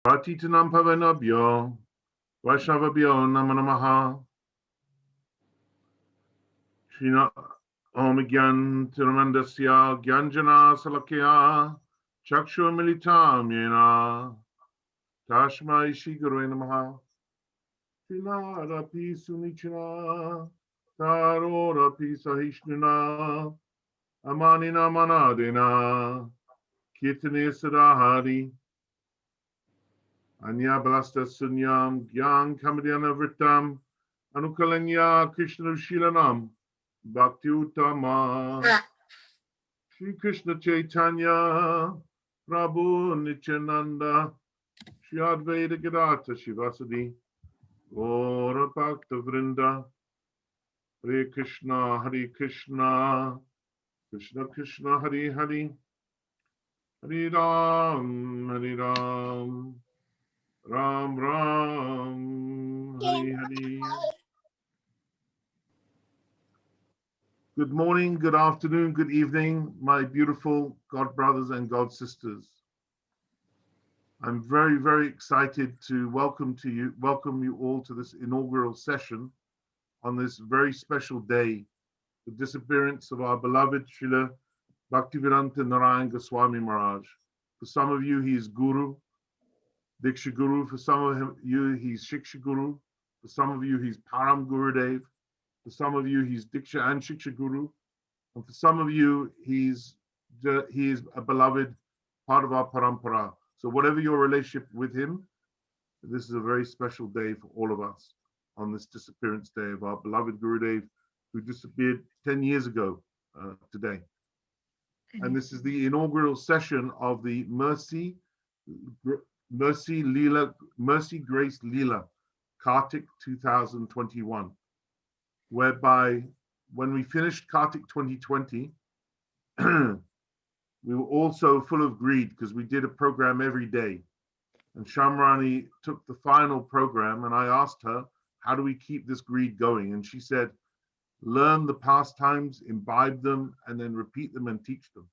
Patitanam Pavanabhyo, Vaishnavabhyo Namo Namaha, Srina Om Gyan Tirumandasya Gyanjana Salakya, Chakshur Militam Yena, Tashmai Shri Guru Namaha, Srila Pi Sunichana, Tarora Pi Sahishnuna, Amanina Manadina, Kirtane Sadahari, Anya Balasta Sunyam, Gyan Kamadhyana Vritam, Anukalanya Krishna Shilanam, Bhakti Uttama, Shri Krishna Chaitanya, Prabhu Nityananda, Shri Advaita Gadata Shivasadi, Gaura Bhakta Vrinda, Hare Krishna, Krishna Krishna, Hare Hare, Hare Ram, Ram Ram, Hare Hare. Good morning, good afternoon, good evening, my beautiful God brothers and God sisters. I'm very, very excited to welcome you all to this inaugural session on this very special day, the disappearance of our beloved Srila Bhaktivedanta Narayan Goswami Maharaj. For some of you, he is Guru, Diksha Guru. For some of you, he's Shiksha Guru. For some of you, he's Param Gurudev. For some of you, he's Diksha and Shiksha Guru. And for some of you, he is a beloved part of our parampara. So whatever your relationship with him, this is a very special day for all of us on this disappearance day of our beloved Gurudev, who disappeared 10 years ago today. And this is the inaugural session of the Mercy Grace Lila, Kartik 2021, whereby when we finished Kartik 2020, we were also full of greed because we did a program every day. And Syamaranai took the final program, and I asked her, how do we keep this greed going? And she said, learn the pastimes, imbibe them, and then repeat them and teach them.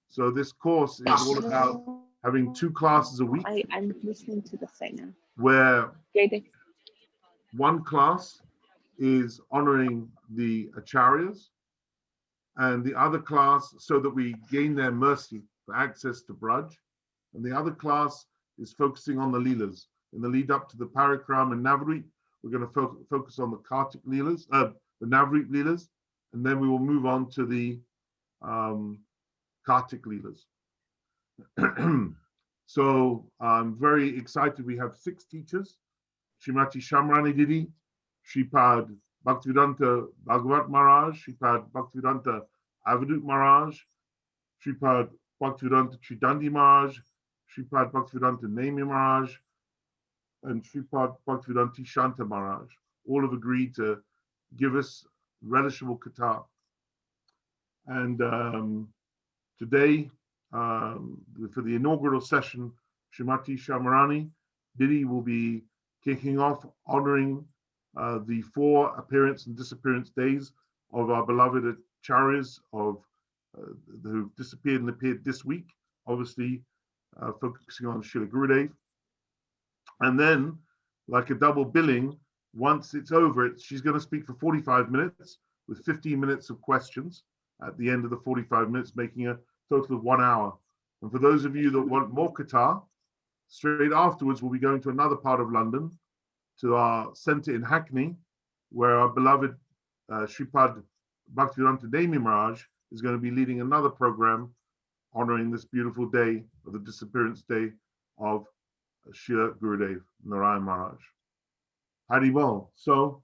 So this course is all about having 2 classes a week. I'm listening to the site now. Where one class is honoring the acharyas, and the other class, so that we gain their mercy for access to Braj, and the other class is focusing on the Leelas. In the lead up to the Parikram and Navrit, we're going to focus on the Kartik Leelas, the Navrit Leelas, and then we will move on to the Kartik Leelas. So I'm very excited. We have 6 teachers: Srimati Syamaranai Didi, Sripad Bhaktivedanta Bhagavat Maharaj, Sripad Bhaktivedanta Avadut Maharaj, Sripad Bhaktivedanta Tridandi Maharaj, Sripad Bhaktivedanta Nemi Maharaj, and Sripad Bhaktivedanta Shanta Maharaj. All have agreed to give us relishable kata. And today, for the inaugural session, Srimati Syamaranai Didi will be kicking off, honoring the 4 appearance and disappearance days of our beloved acharyas who've disappeared and appeared this week, obviously focusing on Srila Gurudev. And then, like a double billing, once it's over, she's going to speak for 45 minutes with 15 minutes of questions at the end of the 45 minutes, making a total of 1 hour. And for those of you that want more kata, straight afterwards, we'll be going to another part of London, to our center in Hackney, where our beloved Sripad Bhaktivedanta Nemi Maharaj is going to be leading another program honoring this beautiful day of the disappearance day of Srila Gurudev Narayan Maharaj. Haribol. So,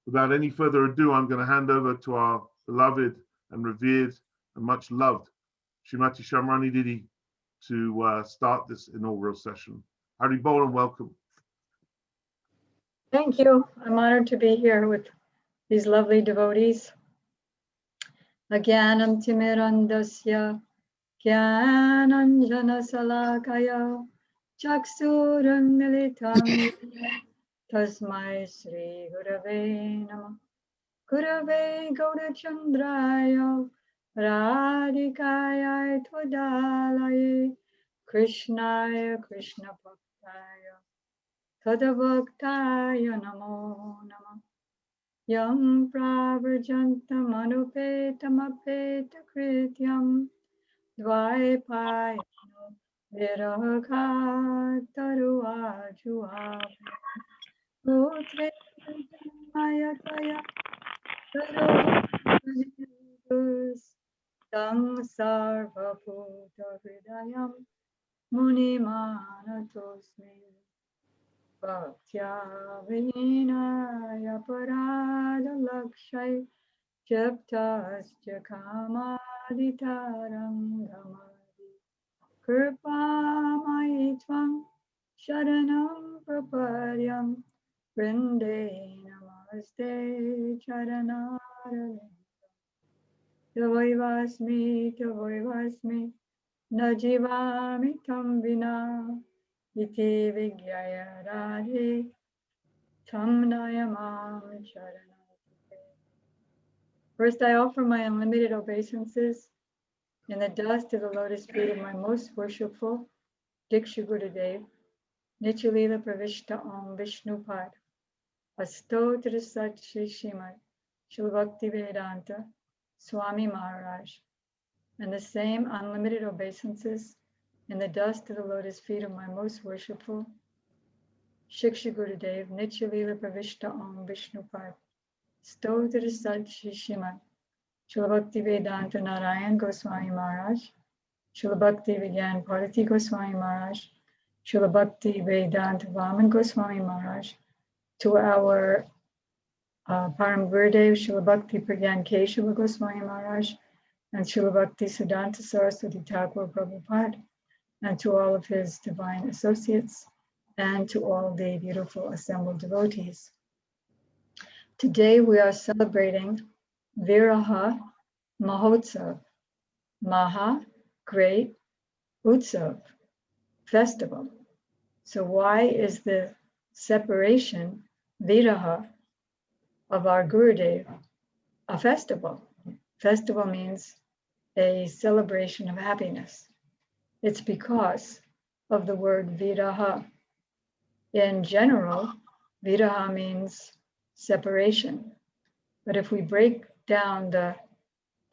without any further ado, I'm going to hand over to our beloved and revered and much loved Srimati Syamaranai Didi to start this inaugural session. Haribol and welcome. Thank you. I'm honored to be here with these lovely devotees. Agyanam timirandasya Gyananjana salakaya Chaksuram militam Tasmai Sri Gurave Namah Gurave Gaurachandraya Radhikaya Twadalaye Krishnaya Krishna Tadavaktaya namo namah. Yam pravarjantam anupetam apeta krityam dvaipayano viragataruajuam putre janmayataya sarvajivus tang sarvabhuta hridayam munimanatosmi bhaktya vinaya paradalakshay Japtasya kamaditaram dhamadi Kripamayi tvam sharanam prapadyam Vrinde namaste charanarale Tavaivasmi Najivami tam vina Iti vigyaya radhe Tam nayamam charanam. First, I offer my unlimited obeisances in the dust of the lotus feet of my most worshipful Diksha Gurudev, Nityalila Pravishta Om Vishnupad, Astotra Sat Shri Srimati Srila Bhakti Vedanta Swami Maharaj, and the same unlimited obeisances in the dust of the lotus feet of my most worshipful Shiksha Gurudev, Nityalila Pravishta Om Vishnupad, Stotra Sat Shri Srimati Srila Bhakti Vedanta Narayan Goswami Maharaj, Srila Bhakti Vigyan Bharati Goswami Maharaj, Srila Bhakti Vedanta Vamana Goswami Maharaj, to our Param Gurudev, Srila Bhakti Pragyan Keshava Goswami Maharaj, and Srila Bhakti Siddhanta Saraswati Thakur Prabhupada, and to all of his divine associates, and to all the beautiful assembled devotees. Today we are celebrating Viraha Mahotsav, Maha, great, Utsav, festival. So why is the separation, Viraha, of our Gurudev a festival? Festival means a celebration of happiness. It's because of the word Viraha. In general, Viraha means separation. But if we break down the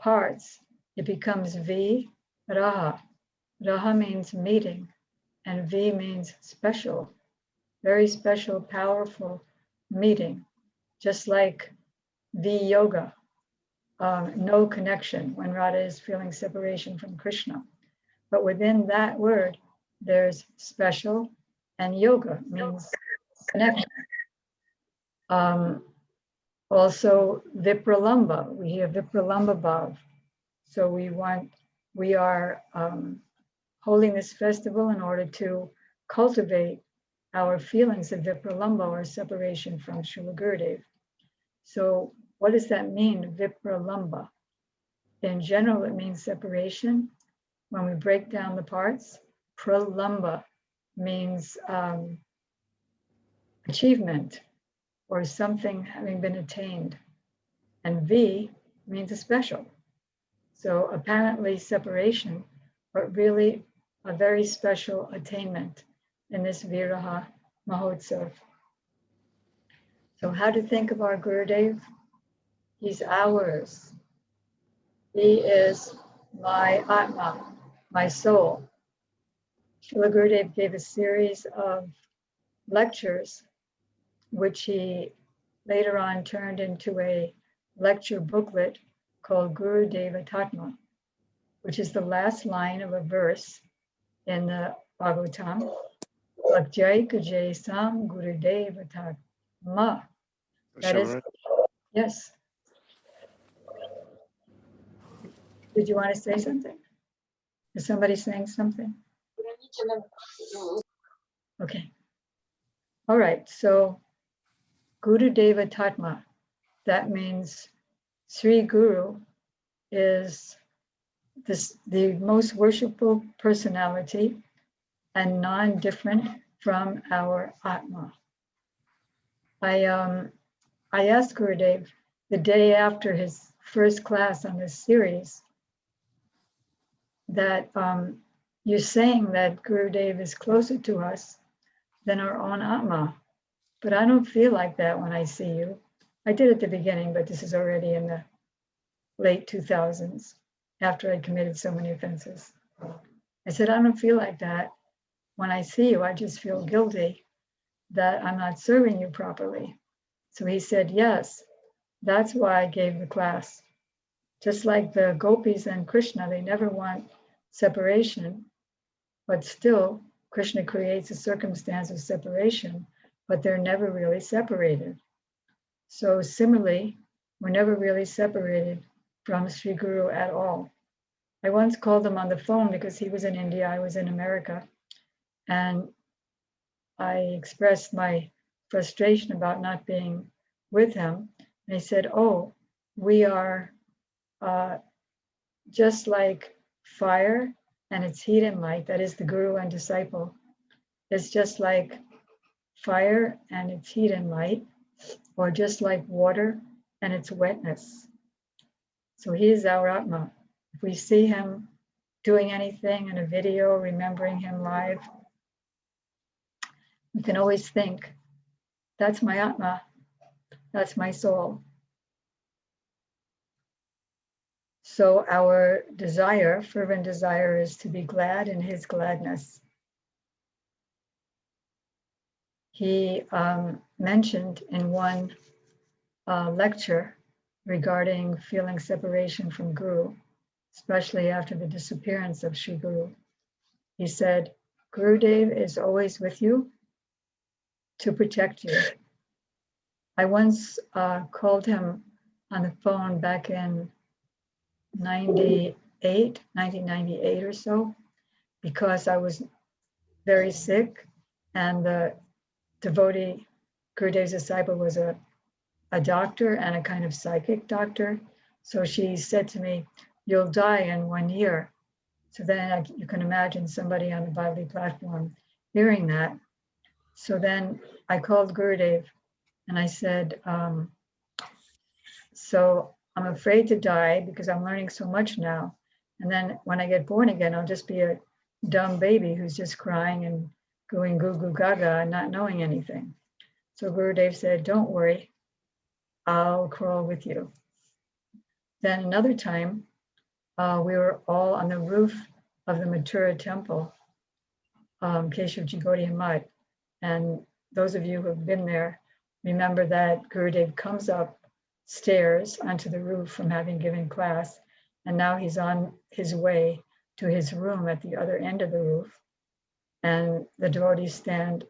parts, it becomes V-Raha. Raha means meeting, and V means special, very special, powerful meeting, just like V yoga, no connection when Radha is feeling separation from Krishna. But within that word, there's special, and yoga means connection. Also, Vipralamba, we hear Vipralamba Bhav. So we are holding this festival in order to cultivate our feelings of Vipralamba, or separation from Srila Gurudev. So what does that mean, Vipralamba? In general, it means separation. When we break down the parts, Pralamba means achievement, or something having been attained. And V means a special. So apparently separation, but really a very special attainment in this Viraha Mahotsav. So how to think of our Gurudev? He's ours. He is my Atma, my soul. Srila Gurudev gave a series of lectures, which he later on turned into a lecture booklet called Gurudeva Tatma, which is the last line of a verse in the Bhagavatam. Bhaktyai Kajay Sam Gurudeva Tatma. That is, yes. Did you want to say something? Is somebody saying something? Okay. All right. So Gurudeva Tatma, that means Sri Guru is the most worshipful personality and non-different from our Atma. I asked Gurudev the day after his first class on this series that you're saying that Gurudev is closer to us than our own Atma. But I don't feel like that when I see you. I did at the beginning, but this is already in the late 2000s, after I committed so many offenses. I said, I don't feel like that. When I see you, I just feel guilty that I'm not serving you properly. So he said, yes, that's why I gave the class. Just like the gopis and Krishna, they never want separation, but still Krishna creates a circumstance of separation, but they're never really separated. So similarly, we're never really separated from Sri Guru at all. I once called him on the phone because he was in India, I was in America, and I expressed my frustration about not being with him. And he said, oh, we are just like fire and its heat and light, that is the guru and disciple. It's just like fire and its heat and light, or just like water and its wetness. So he is our Atma. If we see him doing anything in a video, remembering him live, we can always think, that's my Atma, that's my soul. So our desire, fervent desire, is to be glad in his gladness. He mentioned in one lecture regarding feeling separation from Guru, especially after the disappearance of Sri Guru. He said, Gurudeva is always with you to protect you. I once called him on the phone back in 1998 or so, because I was very sick, and the devotee, Gurudev's disciple, was a doctor and a kind of psychic doctor. So she said to me, you'll die in 1 year. So then you can imagine somebody on the bodily platform hearing that. So then I called Gurudev and I said, so I'm afraid to die because I'm learning so much now. And then when I get born again, I'll just be a dumb baby who's just crying and going goo goo gaga and not knowing anything. So Gurudev said, don't worry, I'll crawl with you. Then another time, we were all on the roof of the Mathura temple, Keshavji Gaudiya Math. And those of you who have been there remember that Gurudev comes up stairs onto the roof from having given class, and now he's on his way to his room at the other end of the roof. And the devotees stand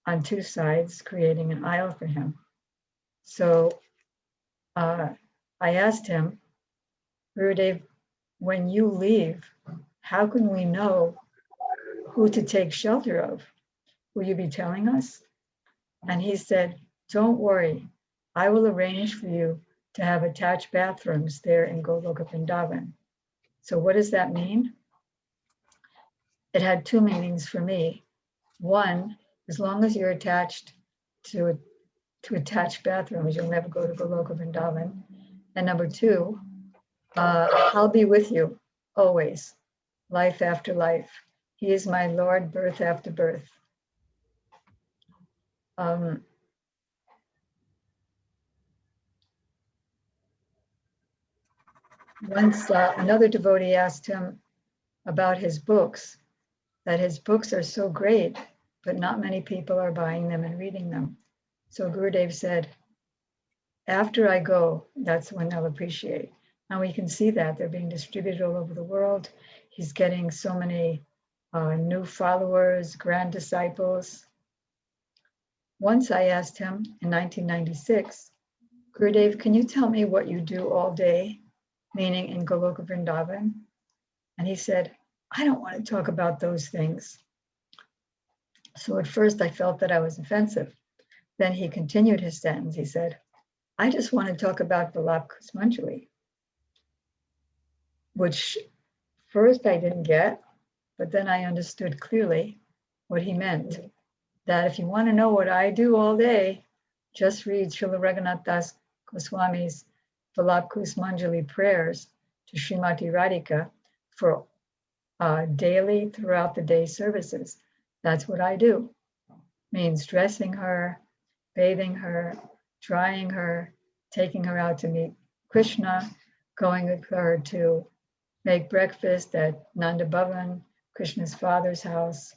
on two sides, creating an aisle for him. So I asked him, Gurudev, when you leave, how can we know who to take shelter of? Will you be telling us? And he said, don't worry, I will arrange for you to have attached bathrooms there in Goloka Vrindavan. So what does that mean? It had two meanings for me. One, as long as you're attached to attached bathrooms, you'll never go to Goloka Vrindavan. And number two, I'll be with you always, life after life. He is my Lord, birth after birth. Once another devotee asked him about his books, that his books are so great, but not many people are buying them and reading them. So Gurudev said, after I go, that's when they'll appreciate. And we can see that they're being distributed all over the world. He's getting so many new followers, grand disciples. Once I asked him in 1996, Gurudev, can you tell me what you do all day, meaning in Goloka Vrindavan? And he said, I don't want to talk about those things. So at first I felt that I was offensive. Then he continued his sentence. He said, I just want to talk about Vilapa Kusmanjali, which first I didn't get, but then I understood clearly what he meant. That if you want to know what I do all day, just read Srila Raghunath Das Goswami's Vilapa Kusmanjali prayers to Srimati Radhika for daily, throughout the day services. That's what I do. means dressing her, bathing her, drying her, taking her out to meet Krishna, going with her to make breakfast at Nanda Bhavan, Krishna's father's house,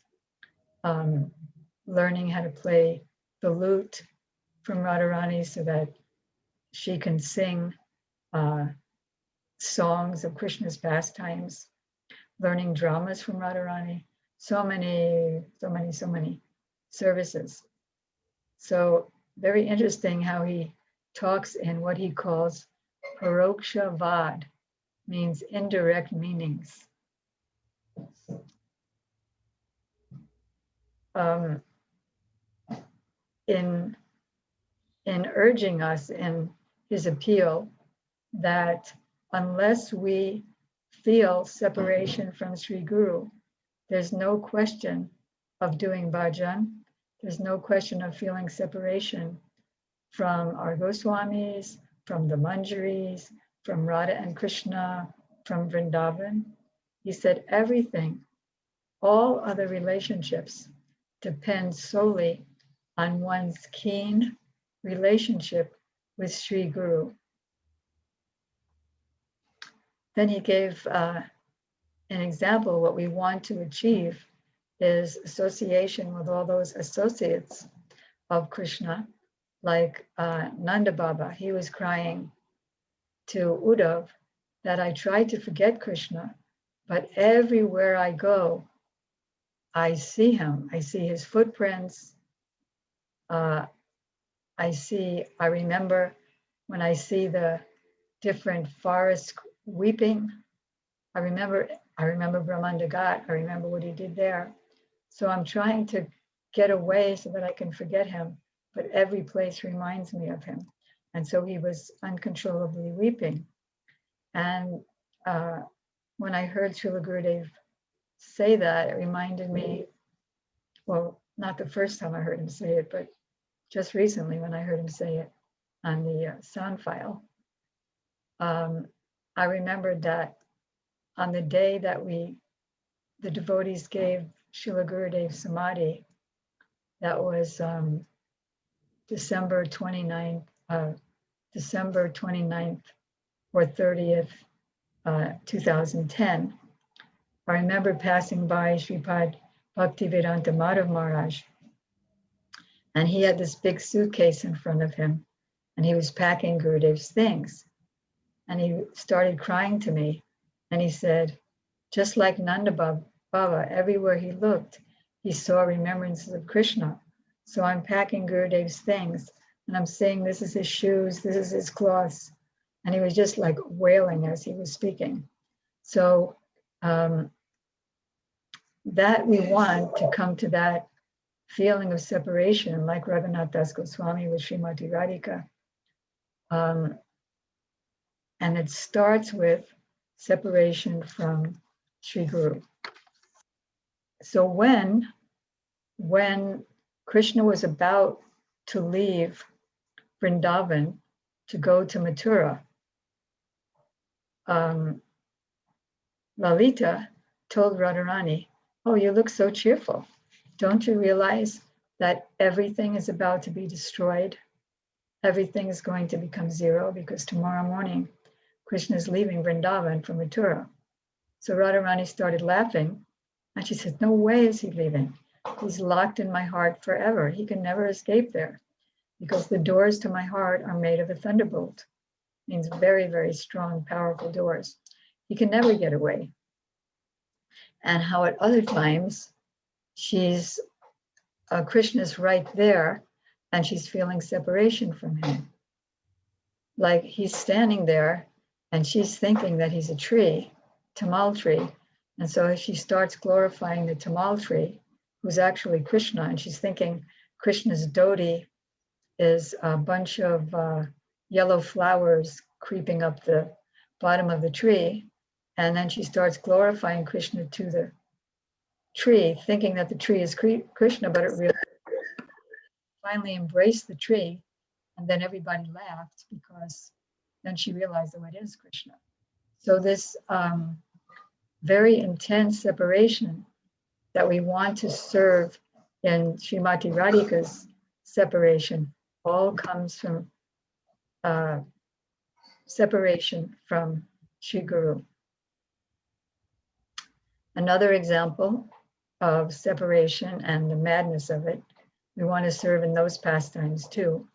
learning how to play the lute from Radharani so that she can sing songs of Krishna's pastimes, learning dramas from Radharani, so many services. So very interesting how he talks in what he calls paroksha vad, means indirect meanings. In urging us in his appeal that unless we feel separation from Sri Guru, there's no question of doing bhajan. There's no question of feeling separation from our Goswamis, from the Manjaris, from Radha and Krishna, from Vrindavan. He said everything, all other relationships depend solely on one's keen relationship with Sri Guru. Then he gave an example. What we want to achieve is association with all those associates of Krishna, like Nanda Baba. He was crying to Uddhav that I try to forget Krishna, but everywhere I go, I see him. I see his footprints. I remember when I see the different forests weeping. I remember Brahmanda Ghat. I remember what he did there. So I'm trying to get away so that I can forget him, but every place reminds me of him. And so he was uncontrollably weeping. And when I heard Srila Gurudev say that, it reminded me, well, not the first time I heard him say it, but just recently when I heard him say it on the sound file. I remembered that on the day that the devotees gave Srila Gurudev Samadhi, that was December 29th or 30th, 2010. I remember passing by Sripad Bhaktivedanta Madhav Maharaj, and he had this big suitcase in front of him, and he was packing Gurudev's things. And he started crying to me, and he said, just like Nanda Baba, everywhere he looked, he saw remembrances of Krishna. So I'm packing Gurudev's things, and I'm saying, this is his shoes, this is his cloths. And he was just like wailing as he was speaking. So that we want to come to that feeling of separation, like Raghunath Das Goswami with Srimati Radhika. And it starts with separation from Sri Guru. So when Krishna was about to leave Vrindavan to go to Mathura, Lalita told Radharani, oh, you look so cheerful. Don't you realize that everything is about to be destroyed? Everything is going to become zero because tomorrow morning, Krishna is leaving Vrindavan for Mathura. So Radharani started laughing, and she said, no way is he leaving. He's locked in my heart forever. He can never escape there because the doors to my heart are made of a thunderbolt. It means very, very strong, powerful doors. He can never get away. And how at other times, Krishna's right there, and she's feeling separation from him. Like he's standing there, and she's thinking that he's a tree, tamal tree. And so she starts glorifying the tamal tree, who's actually Krishna. And she's thinking Krishna's dhoti is a bunch of yellow flowers creeping up the bottom of the tree. And then she starts glorifying Krishna to the tree, thinking that the tree is Krishna, but it really finally embraced the tree. And then everybody laughed because then she realized, oh, it is Krishna. So this very intense separation that we want to serve in Srimati Radhika's separation all comes from separation from Sri Guru. Another example of separation and the madness of it, we want to serve in those pastimes too.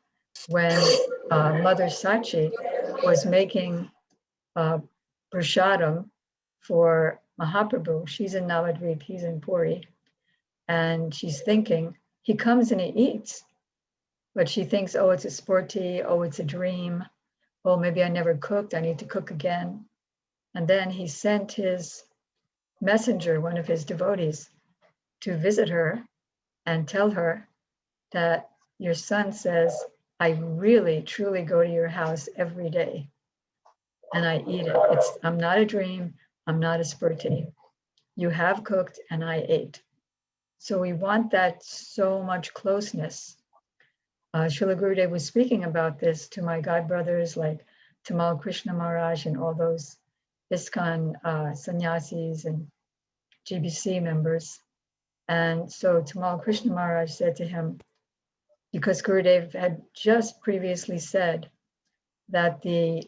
When Mother Sachi was making prashadam for Mahaprabhu, she's in Navadvip, he's in Puri, and she's thinking, he comes and he eats, but she thinks, oh, it's a sporty, oh, it's a dream, oh, maybe I never cooked, I need to cook again. And then he sent his messenger, one of his devotees, to visit her and tell her that your son says, I really, truly go to your house every day and I eat it. I'm not a dream, I'm not a sporty. You have cooked and I ate. So we want that so much closeness. Srila Gurudeva was speaking about this to my godbrothers like Tamal Krishna Maharaj and all those ISKCON sannyasis and GBC members. And so Tamal Krishna Maharaj said to him, because Gurudeva had just previously said that the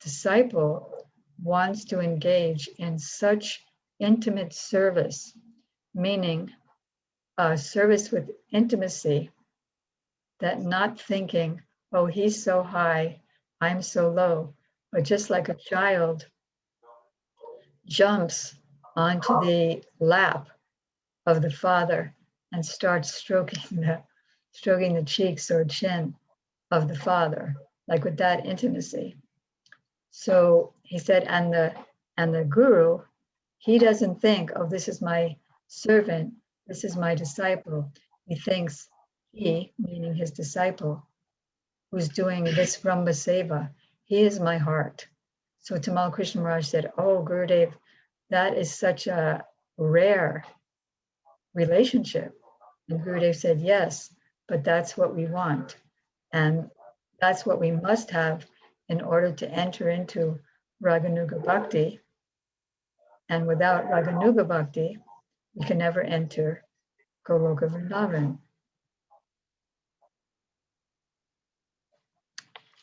disciple wants to engage in such intimate service, meaning service with intimacy, that not thinking, oh, he's so high, I'm so low, but just like a child jumps onto the lap of the father and starts stroking the cheeks or chin of the father, like with that intimacy. So he said, and the guru, he doesn't think, oh, this is my servant, this is my disciple. He thinks he, meaning his disciple, who's doing this Brahma Seva, he is my heart. So Tamal Krishna Maharaj said, oh, Gurudev, that is such a rare relationship. And Gurudev said, yes, but that's what we want. And that's what we must have in order to enter into Raganuga Bhakti. And without Raganuga Bhakti, we can never enter Goloka Vrindavan.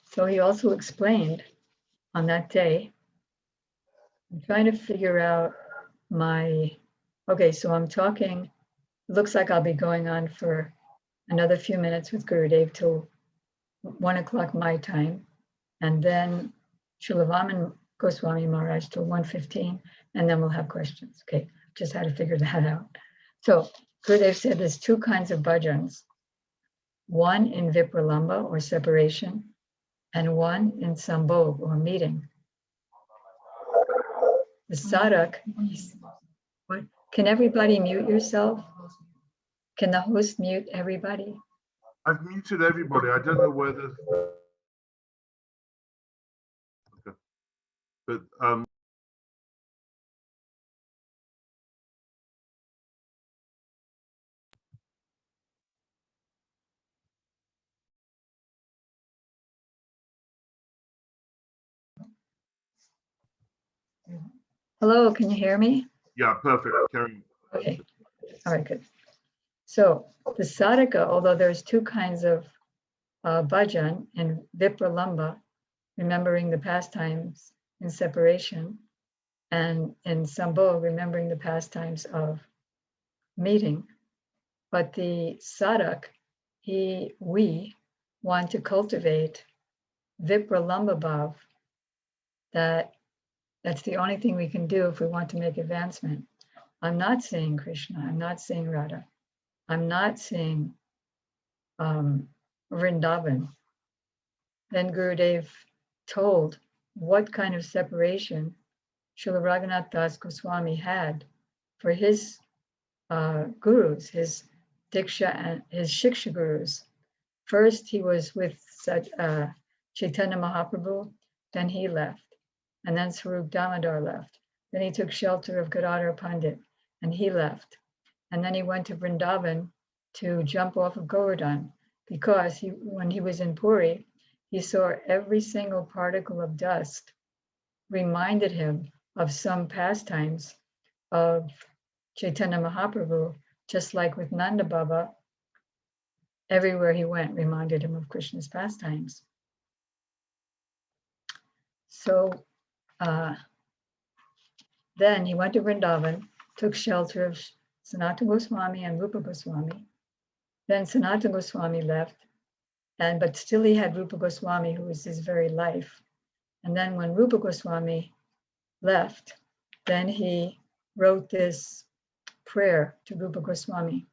So he also explained on that day, I'm trying to figure out so I'm talking, it looks like I'll be going on for another few minutes with Gurudev till 1 o'clock my time, and then Srila Vamana Gosvami Maharaj till 1:15, and then we'll have questions. Okay, just had to figure that out. So Gurudev said there's two kinds of bhajans, one in Vipralamba or separation, and one in Sambhog or meeting. The sadhak, what? Can everybody mute yourself? Can the host mute everybody? I've muted everybody. I don't know whether. Okay. But Hello, can you hear me? yeah, perfect. Carry. Okay, all right, good. So the sadhaka, although there's two kinds of bhajan in Vipralamba, remembering the pastimes in separation, and in Sambhog, remembering the pastimes of meeting. But the sadhak, we want to cultivate Vipralamba bhav, that's the only thing we can do if we want to make advancement. I'm not saying Krishna, I'm not saying Radha, I'm not saying Vrindavan. Then Gurudev told what kind of separation Srila Raghunath Das Goswami had for his gurus, his Diksha and his Shiksha gurus. First, he was with Chaitanya Mahaprabhu, then he left, and then Swarup Damodar left. Then he took shelter of Gadadhar Pandit, and he left. And then he went to Vrindavan to jump off of Govardhan, because when he was in Puri, he saw every single particle of dust reminded him of some pastimes of Chaitanya Mahaprabhu just like with Nanda Baba, everywhere he went reminded him of Krishna's pastimes. So then he went to Vrindavan, took shelter of Sanatana Goswami and Rupa Goswami. Then Sanatana Goswami left, but still he had Rupa Goswami, who was his very life. And then when Rupa Goswami left, then he wrote this prayer to Rupa Goswami.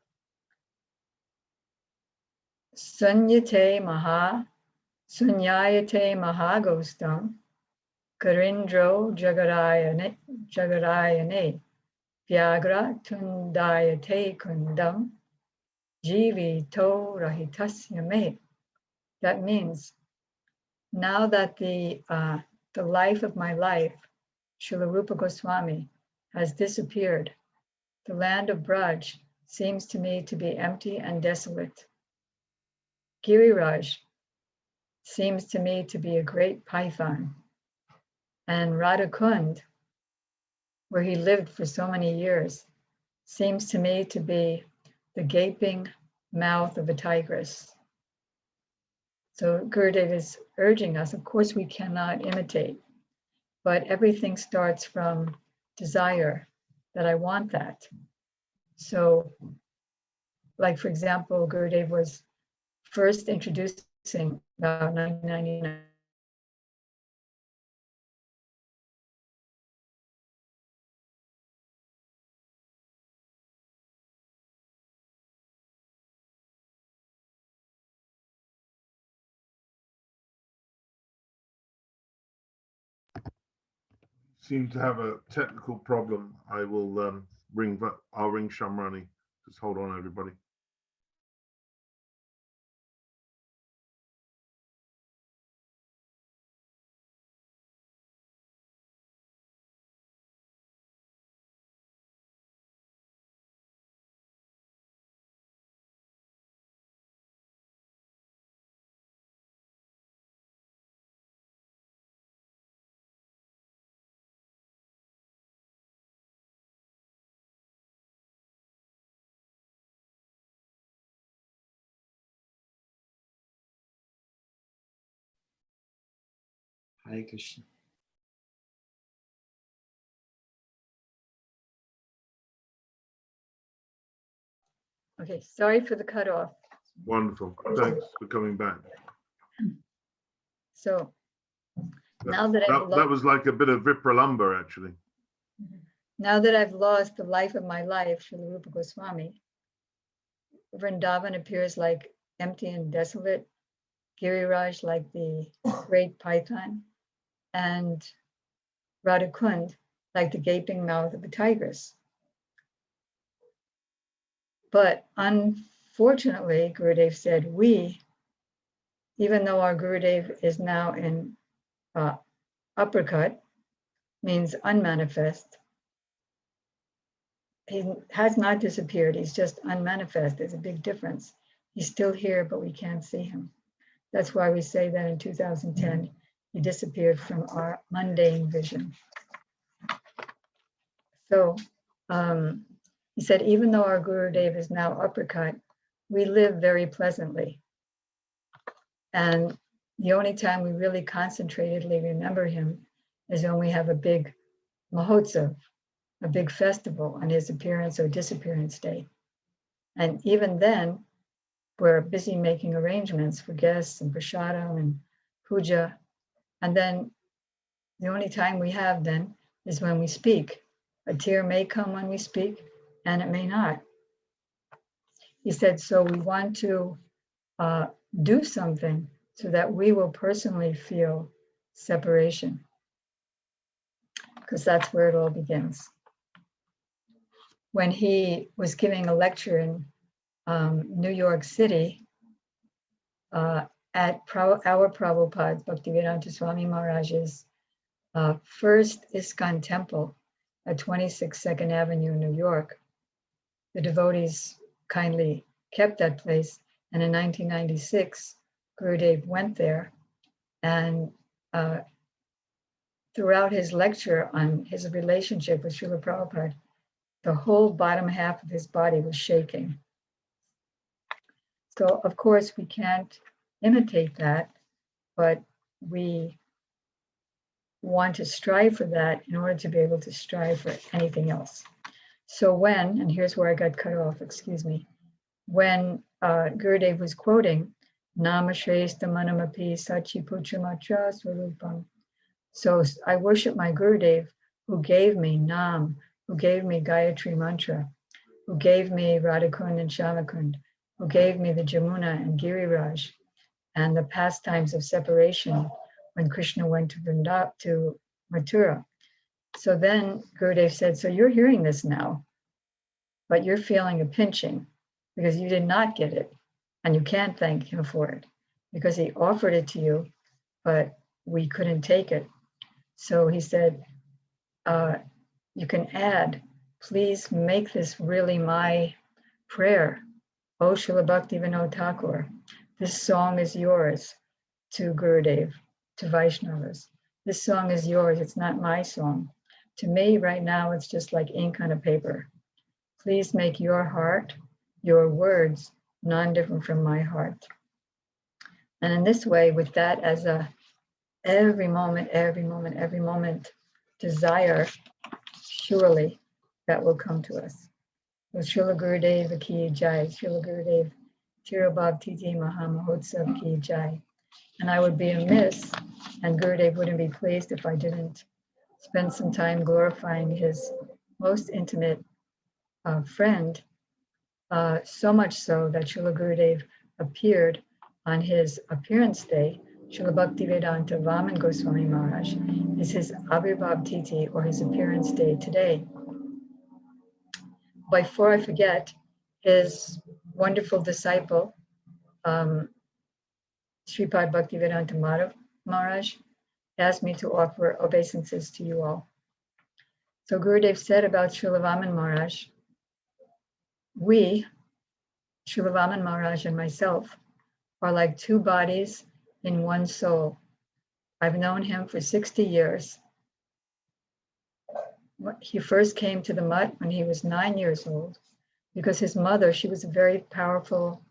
Sunyayate mahagostam karindro jagarayane vyagra tundayate kundam jivito rahitasya me. That means, now that the life of my life, Srila Rupa Goswami, has disappeared, the land of Braj seems to me to be empty and desolate. Giriraj seems to me to be a great python. And Radhakund, where he lived for so many years, seems to me to be the gaping mouth of a tigress. So Gurudeva is urging us, of course we cannot imitate, but everything starts from desire, that I want that. So, like for example, Gurudeva was first introducing about 1999. Seem to have a technical problem. I will I'll ring Syamaranai. Just hold on, everybody. Hare Krishna. Okay, sorry for the cutoff. Wonderful. Thanks for coming back. So now that that was like a bit of Vipralamba, actually. Now that I've lost the life of my life, Srila Rupa Goswami, Vrindavan appears like empty and desolate, Giriraj like the great python, and Radhakund like the gaping mouth of a tigress. But unfortunately, Gurudev said, even though our Gurudev is now in uppercut, means unmanifest, he has not disappeared, he's just unmanifest. There's a big difference. He's still here, but we can't see him. That's why we say that in 2010, he disappeared from our mundane vision. So he said, even though our Gurudev is now uppercut, we live very pleasantly. And the only time we really concentratedly remember him is when we have a big mahotsav, a big festival on his appearance or disappearance day. And even then, we're busy making arrangements for guests and prasadam and puja. And then the only time we have then is when we speak. A tear may come when we speak, and it may not. He said, so we want to do something so that we will personally feel separation, because that's where it all begins. When he was giving a lecture in New York City at our Prabhupada, Bhaktivedanta Swami Maharaja's first ISKCON temple at 26 2nd Avenue, New York, the devotees kindly kept that place. And in 1996, Gurudev went there, and throughout his lecture on his relationship with Srila Prabhupada, the whole bottom half of his body was shaking. So of course we can't imitate that, but we want to strive for that in order to be able to strive for anything else. So when, and here's where I got cut off, excuse me, when Gurudev was quoting, Nama Shrestha Manamapi Sachi Puchamatra Swarupam. So I worship my Gurudev who gave me Nam, who gave me Gayatri Mantra, who gave me Radhakund and Shamakund, who gave me the Jamuna and Giriraj, and the pastimes of separation when Krishna went to Mathura. So then Gurudev said, so you're hearing this now, but you're feeling a pinching because you did not get it, and you can't thank him for it because he offered it to you, but we couldn't take it. So he said, you can add, please make this really my prayer. Oh, Srila Bhakti Vinod Thakur, this song is yours to Gurudev, to Vaishnavas. This song is yours, it's not my song. To me right now, it's just like ink on a paper. Please make your heart, your words, non-different from my heart. And in this way, with that as a every moment desire, surely that will come to us. So Srila Gurudeva ki jai, Srila Gurudev Tirobhav Titi Mahamahotsav ki jai. And I would be amiss, and Gurudev wouldn't be pleased if I didn't spend some time glorifying his most intimate friend, so much so that Srila Gurudev appeared on his appearance day. Srila Bhaktivedanta Vamana Gosvami Maharaj is his Abhirbhav Titi, or his appearance day today. Before I forget, his wonderful disciple, Sripad Bhaktivedanta Madhav Maharaj, asked me to offer obeisances to you all. So Gurudev said about Srila Vamana Maharaj, we, Srila Vamana Maharaj and myself, are like two bodies in one soul. I've known him for 60 years. He first came to the mutt when he was 9 years old because his mother, she was a very powerful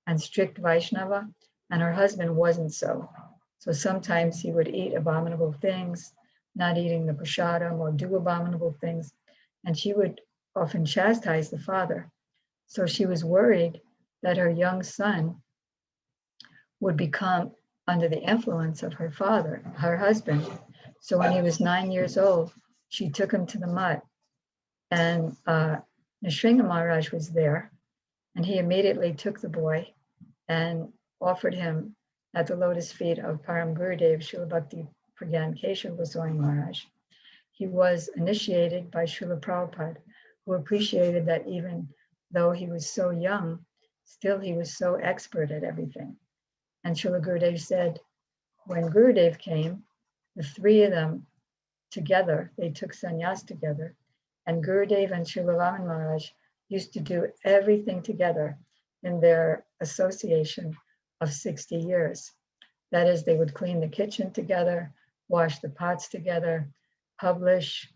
and strict Vaishnava, and her husband wasn't so. So sometimes he would eat abominable things, not eating the prasadam, or do abominable things. And she would often chastise the father. So she was worried that her young son would become under the influence of her father, her husband. So when he was 9 years old, she took him to the mutt, and Nrsimha Maharaj was there, and he immediately took the boy and offered him at the lotus feet of Param Gurudev, Srila Bhakti Pragyan Keshav Goswami Maharaj. He was initiated by Srila Prabhupada, who appreciated that even though he was so young, still he was so expert at everything. And Srila Gurudev said, when Gurudev came, the three of them together, they took sannyas together, and Gurudev and Srila Vamana Maharaj used to do everything together in their association of 60 years. That is, they would clean the kitchen together, wash the pots together, publish,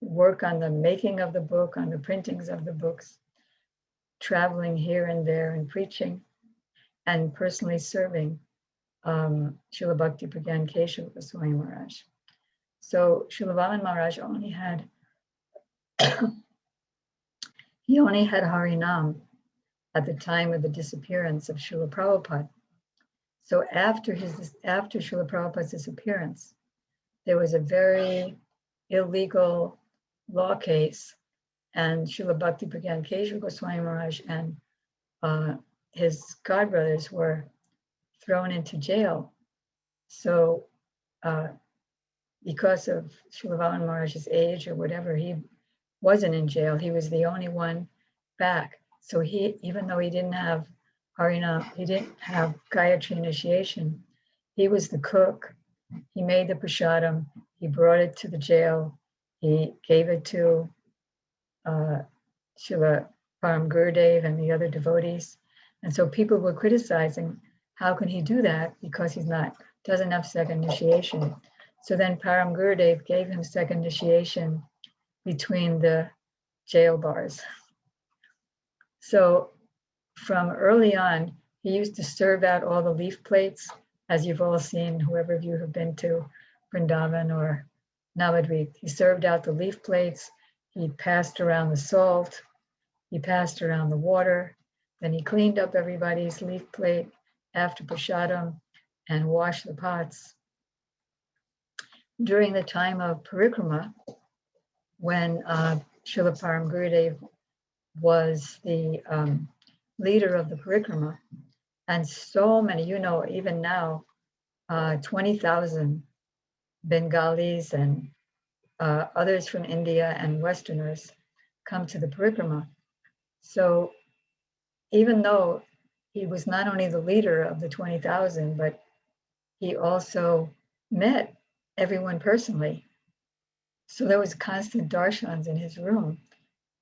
work on the making of the book, on the printings of the books, traveling here and there and preaching, and personally serving Srila Bhakti Pragyan Keshav Goswami Maharaj. So Srila Vamana Maharaj only had Harinam at the time of the disappearance of Srila Prabhupada. So after Srila Prabhupada's disappearance, there was a very illegal law case, and Srila Bhakti Pragyan Keshav Goswami Maharaj and his godbrothers were thrown into jail. So because of Srila Vamana Maharaj's age or whatever, he wasn't in jail. He was the only one back. So he, even though he didn't have Harinam, he didn't have Gayatri initiation, he was the cook. He made the prasadam, he brought it to the jail, he gave it to Srila Param Gurudev and the other devotees. And so people were criticizing, how can he do that? Because he doesn't have second initiation. So then Param Gurudev gave him second initiation between the jail bars. So from early on, he used to serve out all the leaf plates, as you've all seen, whoever of you have been to Vrindavan or Navadvip. He served out the leaf plates, he passed around the salt, he passed around the water, then he cleaned up everybody's leaf plate after prasadam and washed the pots. During the time of parikrama, when Srila Param Gurudev was the leader of the parikrama, and so many, even now, 20,000 Bengalis and others from India and Westerners come to the parikrama. So even though he was not only the leader of the 20,000, but he also met everyone personally. So there was constant darshans in his room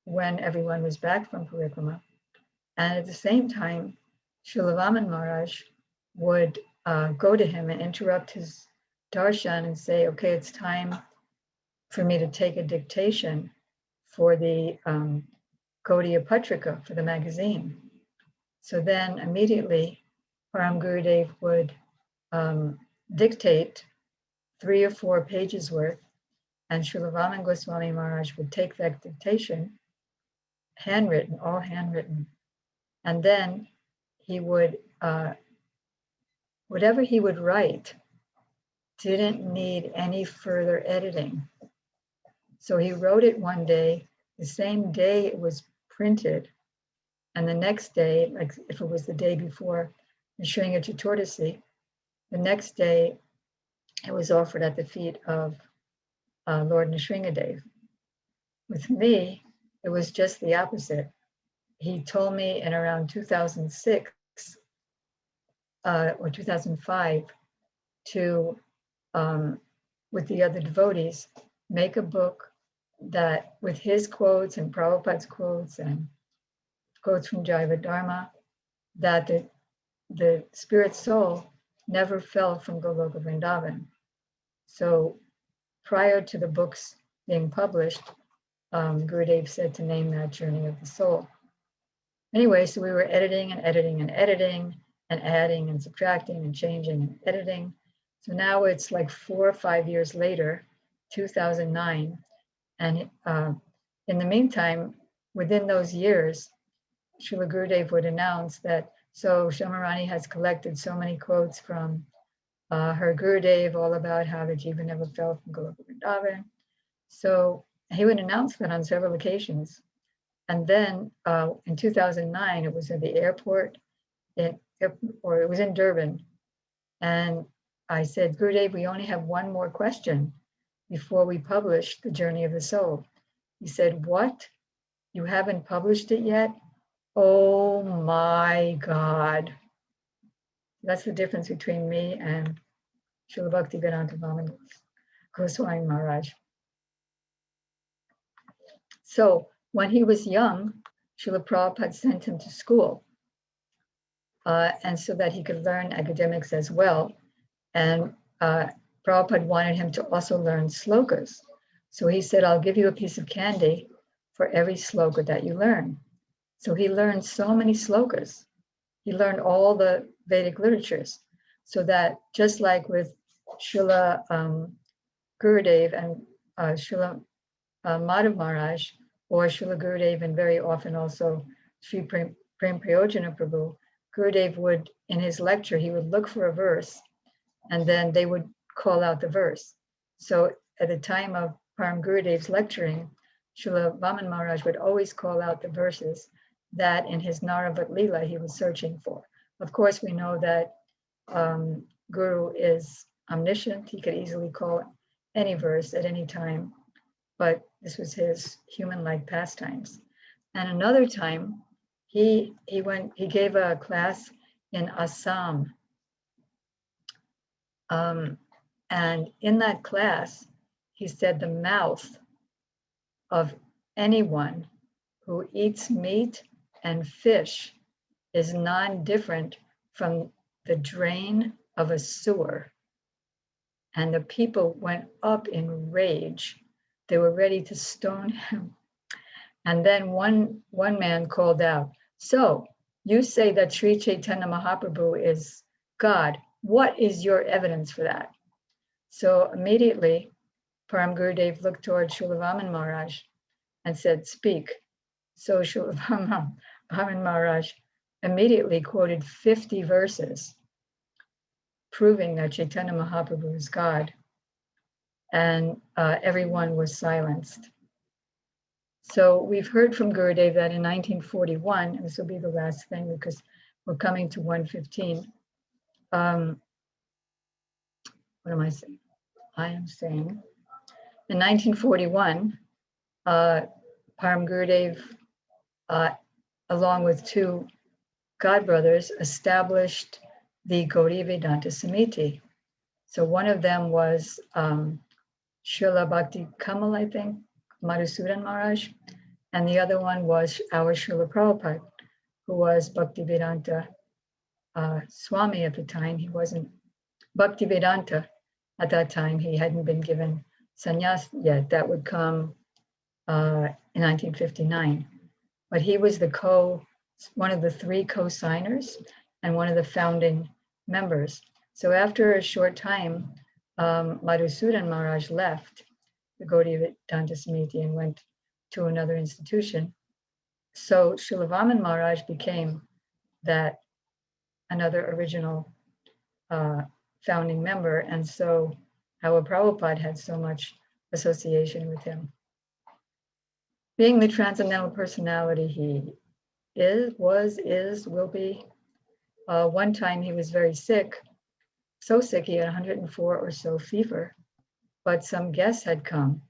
when everyone was back from parikrama. And at the same time, Srila Vamana Maharaj would go to him and interrupt his darshan and say, okay, it's time for me to take a dictation for the Gaudiya Patrika, for the magazine. So then immediately Param Gurudev would dictate 3 or 4 pages worth, and Srila Vamana Gosvami Maharaj would take that dictation, handwritten, all handwritten, and then he would, whatever he would write didn't need any further editing. So he wrote it one day, the same day it was printed, and the next day, like if it was the day before Nrsimha Chaturdasi, the next day it was offered at the feet of Lord Nrsimhadev. With me, it was just the opposite. He told me in around 2006 or 2005 to, with the other devotees, make a book that with his quotes and Prabhupada's quotes and quotes from Jaiva Dharma, that the spirit soul never fell from Goloka Vrindavan. So prior to the books being published, Gurudev said to name that Journey of the Soul. Anyway, so we were editing and editing and editing and adding and subtracting and changing and editing. So now it's like 4 or 5 years later, 2009. And in the meantime, within those years, Srila Gurudev would announce that, so Syamaranai has collected so many quotes from her Gurudev, all about how the jiva never fell from Goloka Vrindavan. So he would announce that on several occasions. And then in 2009, it was at the airport, or it was in Durban. And I said, Gurudev, we only have one more question before we publish The Journey of the Soul. He said, what? You haven't published it yet? Oh my God. That's the difference between me and Srila Bhaktivedanta Vamana Goswami Maharaj. So when he was young, Srila Prabhupada sent him to school, and so that he could learn academics as well. And Prabhupada wanted him to also learn slokas. So he said, I'll give you a piece of candy for every sloka that you learn. So he learned so many slokas. He learned all the Vedic literatures, so that just like with Srila Gurudev and Srila Madhav Maharaj, or Srila Gurudev, and very often also Sri Prem Prayojana Prabhu, Gurudev would, in his lecture, he would look for a verse, and then they would call out the verse. So at the time of Param Gurudev's lecturing, Srila Vamana Maharaj would always call out the verses that in his Naravat Lila he was searching for. Of course, we know that Guru is omniscient. He could easily call any verse at any time, but this was his human-like pastimes. And another time, he gave a class in Assam. And in that class, he said the mouth of anyone who eats meat and fish is non-different from the drain of a sewer. And the people went up in rage They were ready to stone him. And then one man called out, "So you say that Sri Chaitanya Mahaprabhu is God. What is your evidence for that?" So immediately, Param Gurudev looked toward Srila Vamana Maharaj and said, "Speak." So Srila Vamana Maharaj immediately quoted 50 verses proving that Chaitanya Mahaprabhu is God, and everyone was silenced. So we've heard from Gurudev that in 1941, and this will be the last thing because we're coming to 115. What am I saying? I am saying in 1941, Param Gurudev, along with two godbrothers, established the Gaudiya Vedanta Samiti. So one of them was Srila Bhakti Kamal, I think, Madhusudan Maharaj, and the other one was our Srila Prabhupada, who was Bhakti Vedanta Swami at the time. He wasn't Bhakti Vedanta at that time. He hadn't been given sannyas yet. That would come in 1959. But he was one of the three co-signers and one of the founding members. So after a short time, Madhusudan Maharaj left the Gaudiya Vedanta Samiti and went to another institution. So Srila Vamana Maharaj became that another original founding member. And so our Prabhupada had so much association with him. Being the transcendental personality he will be. One time he was very sick, so sick he had 104 or so fever, but some guests had come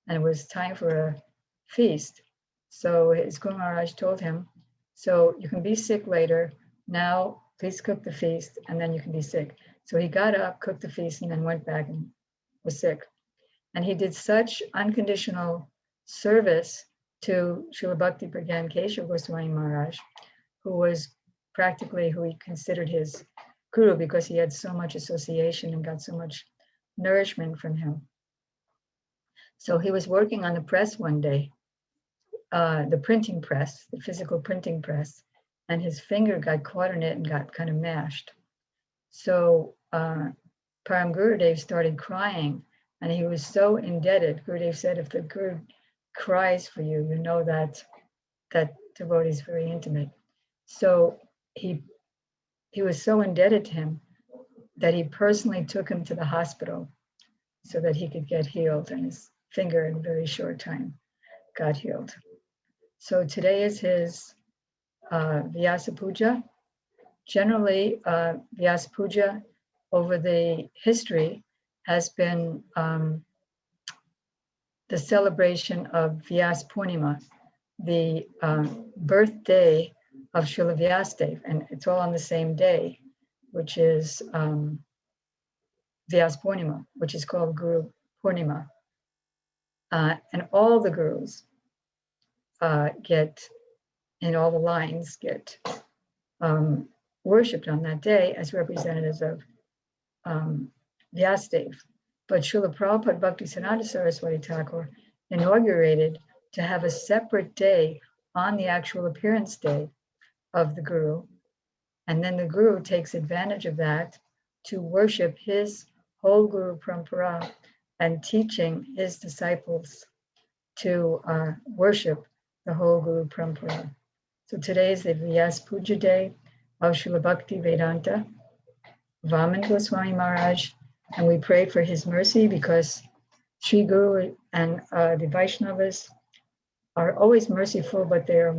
and it was time for a feast. So his Guru Maharaj told him, "So you can be sick later. Now, please cook the feast and then you can be sick." So he got up, cooked the feast, and then went back and was sick. And he did such unconditional service to Srila Bhakti Pragyan Keshav Goswami Maharaj, who he considered his guru because he had so much association and got so much nourishment from him. So he was working on the press one day, the printing press, the physical printing press, and his finger got caught in it and got kind of mashed. So Param Gurudev started crying, and he was so indebted. Gurudev said, "If the Guru cries for you, you know that devotee is very intimate." So he was so indebted to him that he personally took him to the hospital so that he could get healed, and his finger in a very short time got healed. So today is his Vyasa Puja. Generally, Vyasa Puja over the history has been the celebration of Vyasa Purnima, the birthday of Srila Vyasadeva, and it's all on the same day, which is Vyasa Purnima, which is called Guru Purnima. And all the gurus in all the lines get worshipped on that day as representatives of Vyasadeva. But Srila Prabhupada Bhaktisiddhanta Saraswati Thakur inaugurated to have a separate day on the actual appearance day of the Guru. And then the Guru takes advantage of that to worship his whole Guru Parampara and teaching his disciples to worship the whole Guru Parampara. So today is the Vyasa Puja day of Srila Bhakti Vedanta Vamana Goswami Maharaj, and we pray for his mercy because Sri Guru and the Vaishnavas are always merciful, but they are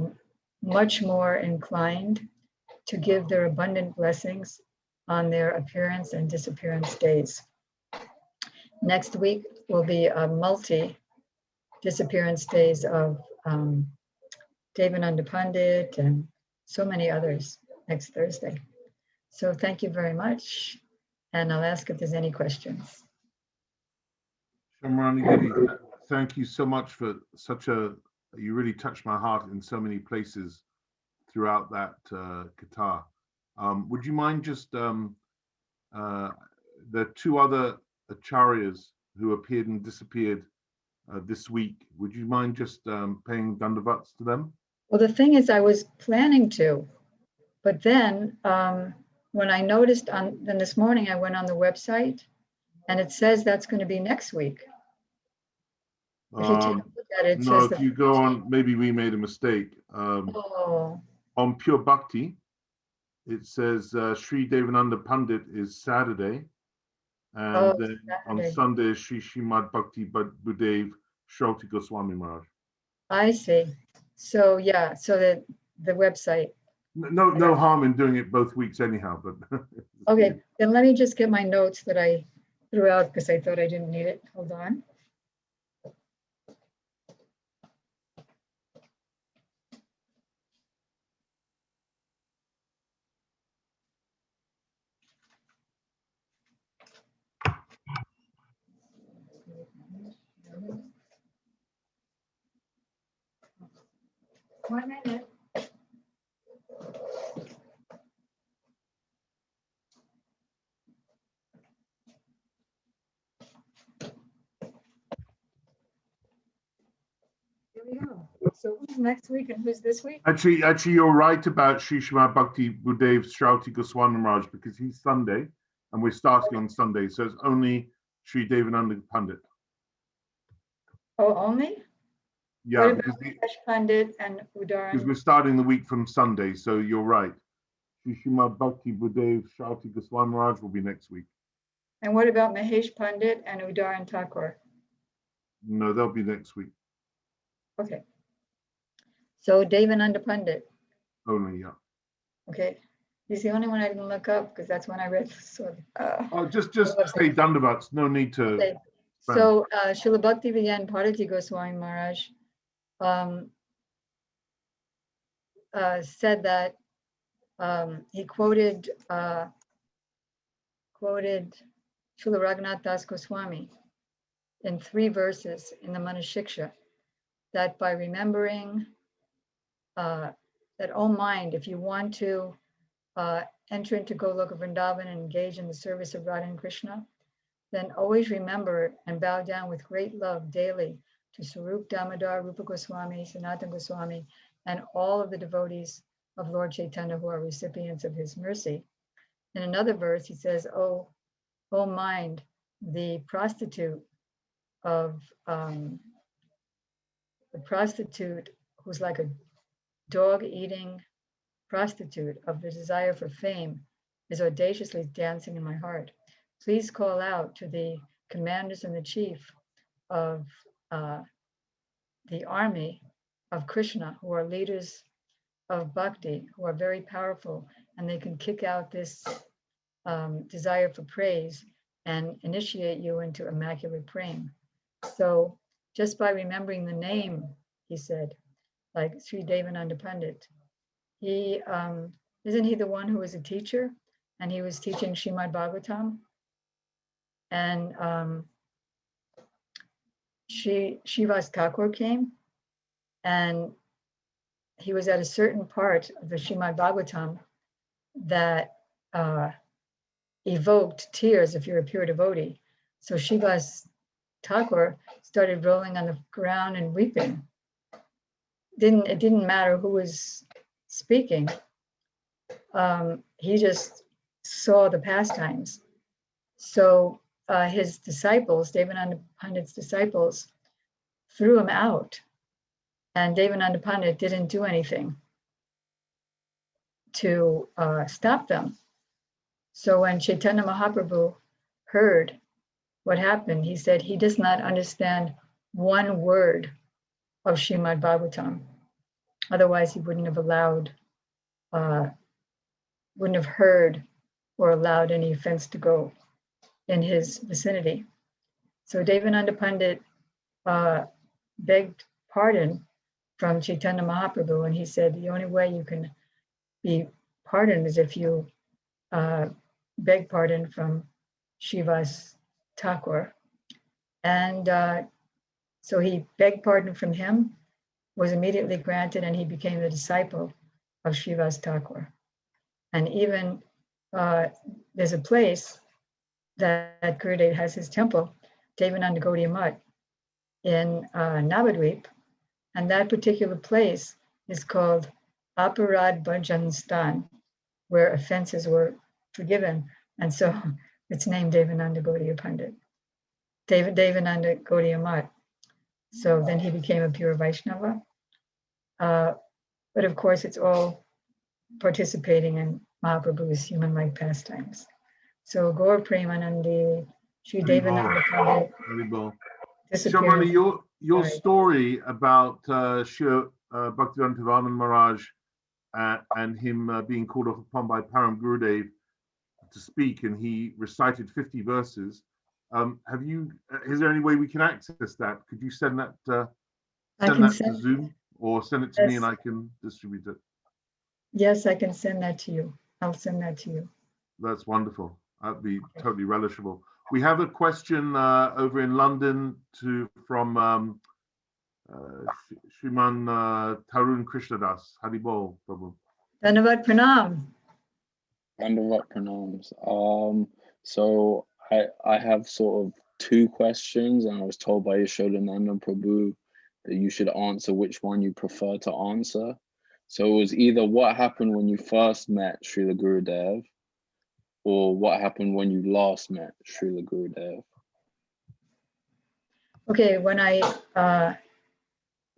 much more inclined to give their abundant blessings on their appearance and disappearance days. Next week will be a multi-disappearance days of Devananda Pandit and so many others next Thursday. So thank you very much. And I'll ask if there's any questions. Syamaranai, Didi, thank you so much for you really touched my heart in so many places throughout that Katha. Would you mind just, the two other acharyas who appeared and disappeared this week. Would you mind just paying dandavats to them? Well, the thing is, I was planning to, but then when I noticed then this morning I went on the website and it says that's going to be next week. If you take a look at it, it No, says if you go on, maybe we made a mistake. oh, On Pure Bhakti, it says Sri Devananda Pandit is Saturday, and oh, then on Saturday. Sunday is Sri Srimad Bhakti Budev Shrauti Goswami Maharaj. I see. So yeah, so the website. No harm in doing it both weeks anyhow, but Okay, then let me just get my notes that I threw out because I thought I didn't need it. Hold on. One minute. Here we go. So who's next week and who's this week? actually, you're right about Sri Srimad Bhakti Budev Shrauti Goswami Maharaj because he's Sunday, and we're starting on Sunday, so it's only Sri Devananda Pandit. Oh, only? Yeah, What because about Mahesh Pandit and we're Udaran? starting the week from Sunday, so you're right. Sri Srimad Bhakti Budev Shrauti Goswami Maharaj will be next week. And what about Mahesh Pandit and Udaran Thakur? No, they'll be next week Okay. So Devananda Pandit. only. Yeah. Okay. He's the only one I didn't look up because that's when I read. So, Oh, just pay dandavats. No need to. okay. So Srila Bhakti Vigyan Bharati Goswami Maharaj said that he quoted Srila Raghunath Das Goswami in 3 verses in the Manashiksha, that by remembering that, oh mind, if you want to enter into Goloka Vrindavan and engage in the service of Radha and Krishna, then always remember and bow down with great love daily to Sarup Damodar, Rupa Goswami, Sanatana Goswami, and all of the devotees of Lord Chaitanya who are recipients of his mercy. In another verse, he says, oh mind, the prostitute who's like a dog-eating prostitute of the desire for fame is audaciously dancing in my heart. Please call out to the commanders and the chief of the army of Krishna, who are leaders of bhakti, who are very powerful, and they can kick out this desire for praise and initiate you into immaculate praying. So just by remembering the name, he said, like Sri Devananda Pandit, he isn't he the one who was a teacher and he was teaching Srimad Bhagavatam, and Srivas Thakur came and he was at a certain part of the Srimad Bhagavatam that evoked tears if you're a pure devotee. So Srivas Thakur started rolling on the ground and weeping. It didn't matter who was speaking. He just saw the pastimes. So his disciples, Devananda Pandit's disciples, threw him out, and Devananda Pandit didn't do anything to stop them. So when Chaitanya Mahaprabhu heard what happened, he said he does not understand one word of Srimad Bhagavatam. Otherwise, he wouldn't have heard or allowed any offense to go in his vicinity. So Devananda Pandit begged pardon from Chaitanya Mahaprabhu, and he said the only way you can be pardoned is if you beg pardon from Srivas Thakur. And so he begged pardon from him, was immediately granted, and he became the disciple of Srivas Thakur. And even there's a place that Gurudeva has his temple, Devananda Gaudiya Mutt, in Navadvip, and that particular place is called Aparad Bhajan Stan, where offenses were forgiven. And so it's named Devananda Gaudiya Pandit, Devananda Gaudiya Math. So then he became a pure Vaishnava. But of course, it's all participating in Mahaprabhu's human-like pastimes. So Gaur Premanandi, Sri Devananda Pandit disappeared. Syamaranai, your story about Bhaktivedanta Vamana Maharaj and him being called upon by Param Gurudev to speak, and he recited 50 verses. Is there any way we can access that? Could you send that to Zoom, or send it to me and I can distribute it? Yes, I can send that to you. I'll send that to you. That's wonderful. That'd be totally relishable. We have a question over in London from Shriman Tarun Krishnadas. Haribol, Prabhu. Dhanavat Pranam. Dhanavat Pranams. So I have sort of two questions, and I was told by Yashodananda Prabhu that you should answer which one you prefer to answer. So it was either what happened when you first met Srila Gurudev, or what happened when you last met Srila Gurudev. Okay, when I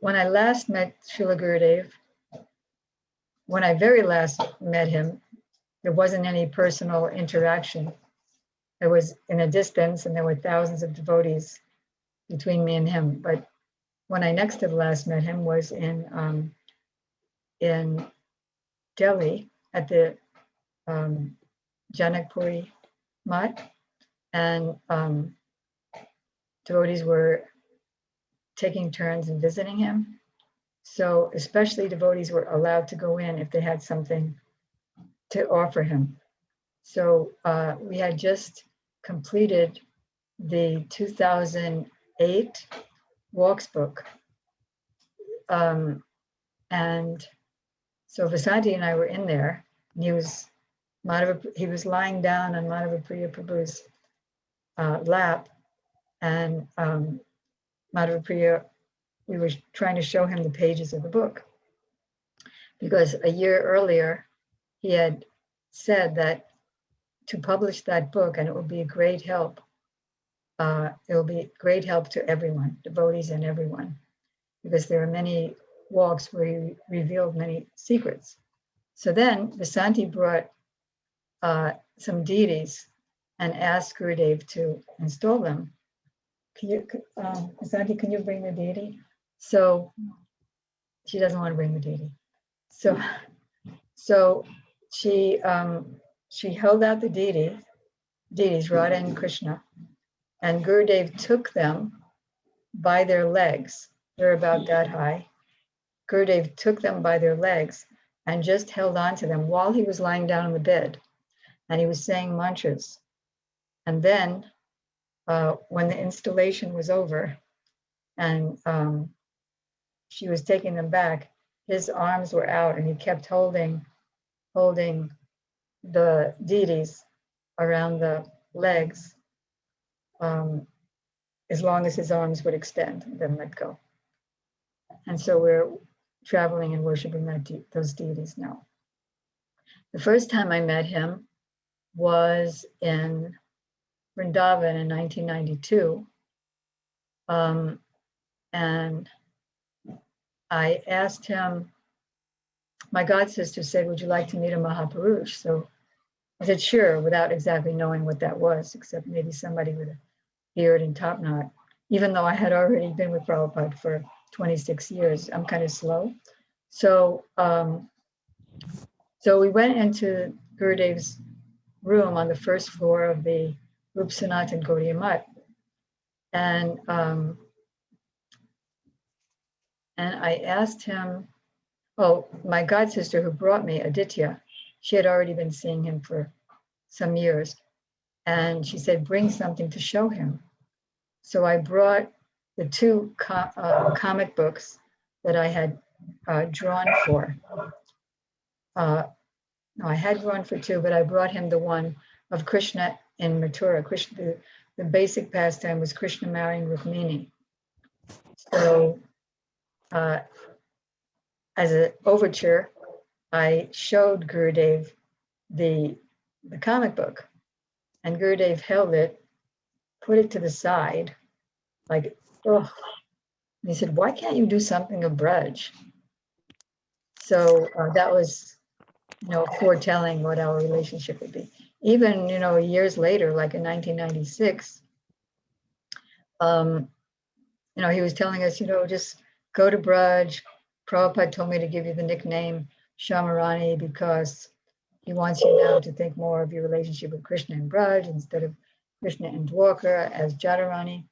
last met Srila Gurudev, when I very last met him, there wasn't any personal interaction. It was in a distance, and there were thousands of devotees between me and him. But when I next to last met him was in Delhi at the Janakpuri Math, and devotees were taking turns and visiting him. So especially devotees were allowed to go in if they had something to offer him. So we had just completed the 2008 Walks book. And so Vasanti and I were in there, and he was lying down on Madhava-priya Prabhu's lap, and Madhava-priya, we were trying to show him the pages of the book, because a year earlier he had said that to publish that book, and it will be a great help. It will be a great help to everyone, devotees and everyone, because there are many walks where he revealed many secrets. So then Vasanti brought some deities and asked Gurudev to install them. Vasanti, can you bring the deity? So she doesn't want to bring the deity. So she held out the deities, Radha and Krishna, and Gurudev took them by their legs. They're about that high. Gurudev took them by their legs and just held on to them while he was lying down on the bed, and he was saying mantras. And then when the installation was over and she was taking them back, his arms were out and he kept holding the deities around the legs as long as his arms would extend, and then let go. And so we're traveling and worshiping those deities now. The first time I met him was in Vrindavan in 1992. And I asked him, my god sister said, would you like to meet a Mahapurush? So I said, sure, without exactly knowing what that was, except maybe somebody with a beard and top knot. Even though I had already been with Prabhupada for 26 years, I'm kind of slow. So, so we went into Gurudev's room on the first floor of the Rup Sanatan Gaudiya Math. And I asked him, my god sister who brought me, Aditya, she had already been seeing him for some years. And she said, bring something to show him. So I brought the two comic books that I had drawn for. No, I had drawn for two, but I brought him the one of Krishna in Mathura. The basic pastime was Krishna marrying Rukmini. So as an overture, I showed Gurudev the comic book, and Gurudev held it, put it to the side, like, oh. And he said, why can't you do something of Braj? So that was, foretelling what our relationship would be. Even, years later, like in 1996, he was telling us, just go to Braj. Prabhupada told me to give you the nickname Syamaranai because he wants you now to think more of your relationship with Krishna and Braj instead of Krishna and Dwarka as Jadharani.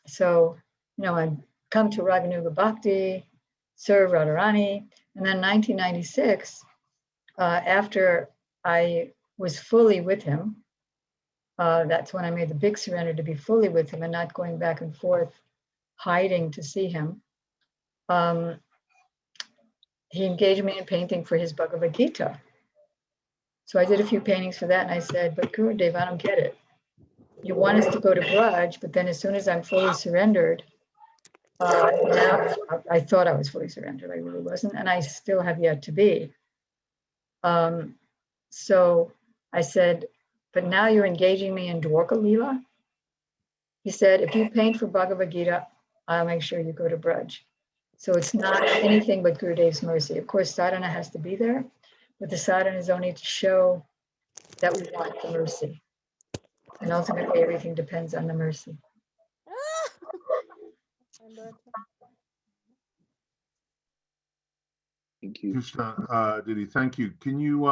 So, I'd come to Raganuga Bhakti, serve Radharani. And then 1996, after I was fully with him, that's when I made the big surrender to be fully with him and not going back and forth, hiding to see him. He engaged me in painting for his Bhagavad Gita. So I did a few paintings for that, and I said, but Gurudev, I don't get it. You want us to go to Braj, but then as soon as I'm fully surrendered, now I thought I was fully surrendered, I really wasn't, and I still have yet to be. So I said, but now you're engaging me in Dwarka Lila? He said, if you paint for Bhagavad Gita, I'll make sure you go to Braj. So it's not anything but Gurudev's mercy. Of course, sadhana has to be there, but the sadhana is only to show that we want the mercy. And ultimately, everything depends on the mercy. Thank you. Krishna, Didi, thank you. Can you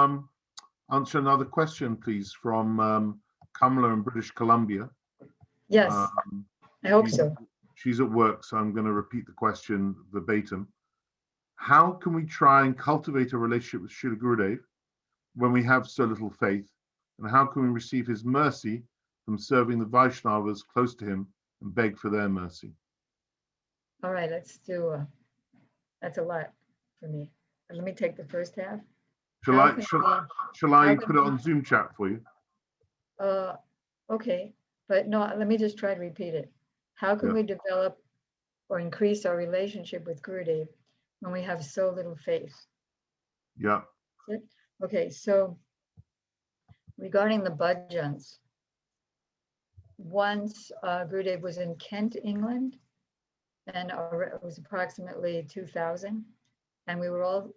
answer another question, please, from Kamala in British Columbia? Yes, I hope so. She's at work, so I'm going to repeat the question verbatim. How can we try and cultivate a relationship with Srila Gurudev when we have so little faith? And how can we receive his mercy from serving the Vaishnavas close to him and beg for their mercy? All right, let's do, that's a lot for me. Let me take the first half. Shall I put it on Zoom chat for you? Okay, but no, let me just try to repeat it. How can we develop or increase our relationship with Gurudev when we have so little faith? Yeah. Okay, so regarding the bhajans, once Gurudev was in Kent, England, and it was approximately 2000, and we were all